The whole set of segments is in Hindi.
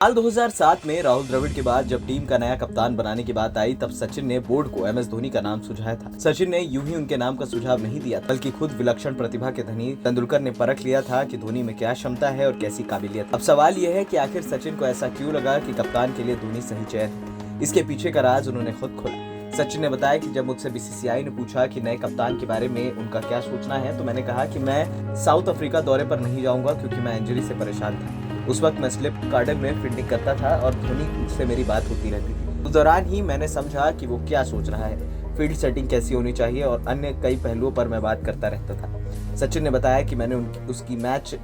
साल 2007 में राहुल द्रविड़ के बाद जब टीम का नया कप्तान बनाने की बात आई, तब सचिन ने बोर्ड को एमएस धोनी का नाम सुझाया था। सचिन ने यूं ही उनके नाम का सुझाव नहीं दिया, बल्कि खुद विलक्षण प्रतिभा के धनी तेंदुलकर ने परख लिया था कि धोनी में क्या क्षमता है और कैसी काबिलियत। अब सवाल यह है कि आखिर सचिन को ऐसा क्यों लगा कि कप्तान के लिए धोनी सही चयन है। इसके पीछे का राज उन्होंने खुद खोला। सचिन ने बताया कि जब मुझसे बीसीसीआई ने पूछा कि नए कप्तान के बारे में उनका क्या सोचना है, तो मैंने कहा कि मैं साउथ अफ्रीका दौरे पर नहीं जाऊंगा क्योंकि मैं इंजरी से परेशान था। उस वक्त मैं स्लिप गार्डन में फील्डिंग करता था और धोनी से मेरी बात होती रहती थी। उस दौरान ही मैंने समझा कि वो क्या सोच रहा है, फील्ड सेटिंग कैसी होनी चाहिए और अन्य कई पहलुओं पर मैं बात करता रहता था। सचिन ने बताया कि मैंने उसकी मैच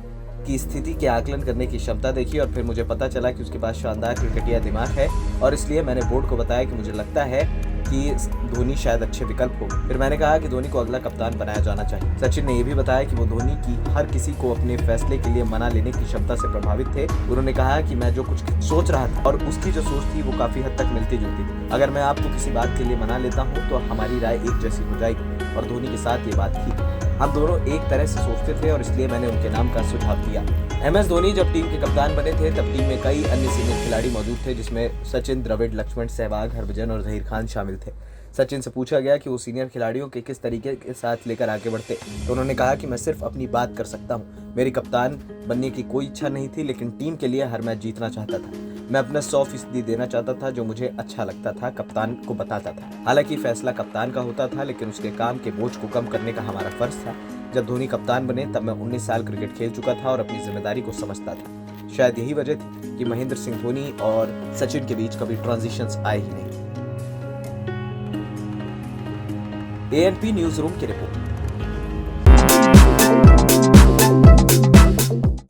की स्थिति के आकलन करने की क्षमता देखी और फिर मुझे पता चला कि उसके पास शानदार क्रिकेटिया दिमाग है और इसलिए मैंने बोर्ड को बताया कि मुझे लगता है कि धोनी शायद अच्छे विकल्प हो। फिर मैंने कहा कि धोनी को अगला कप्तान बनाया जाना चाहिए। सचिन ने यह भी बताया कि वो धोनी की हर किसी को अपने फैसले के लिए मना लेने की क्षमता से प्रभावित थे। उन्होंने कहा कि मैं जो कुछ सोच रहा था और उसकी जो सोच थी वो काफी हद तक मिलती जुलती थी। अगर मैं आपको किसी बात के लिए मना लेता हूँ तो हमारी राय एक जैसी हो जाएगी और धोनी के साथ ये बात थी। हम दोनों एक तरह से सोचते थे और इसलिए मैंने उनके नाम का सुझाव दिया। एमएस धोनी जब टीम के कप्तान बने थे तब टीम में कई अन्य सीनियर खिलाड़ी मौजूद थे, जिसमें सचिन, द्रविड़, लक्ष्मण, सहवाग, हरभजन और जहीर खान शामिल थे। सचिन से पूछा गया कि वो सीनियर खिलाड़ियों के किस तरीके के साथ लेकर आगे बढ़ते, तो उन्होंने कहा कि मैं सिर्फ अपनी बात कर सकता हूँ। मेरी कप्तान बनने की कोई इच्छा नहीं थी, लेकिन टीम के लिए हर मैच जीतना चाहता था। मैं अपना 100% देना चाहता था, जो मुझे अच्छा लगता था कप्तान को बताता था। हालांकि फैसला कप्तान का होता था, लेकिन उसके काम के बोझ को कम करने का हमारा फर्ज था। जब धोनी कप्तान बने तब मैं 19 साल क्रिकेट खेल चुका था और अपनी जिम्मेदारी को समझता था। शायद यही वजह थी कि महेंद्र सिंह धोनी और सचिन के बीच कभी ट्रांजिशंस आए ही नहीं। एएनपी न्यूज रूम की रिपोर्ट।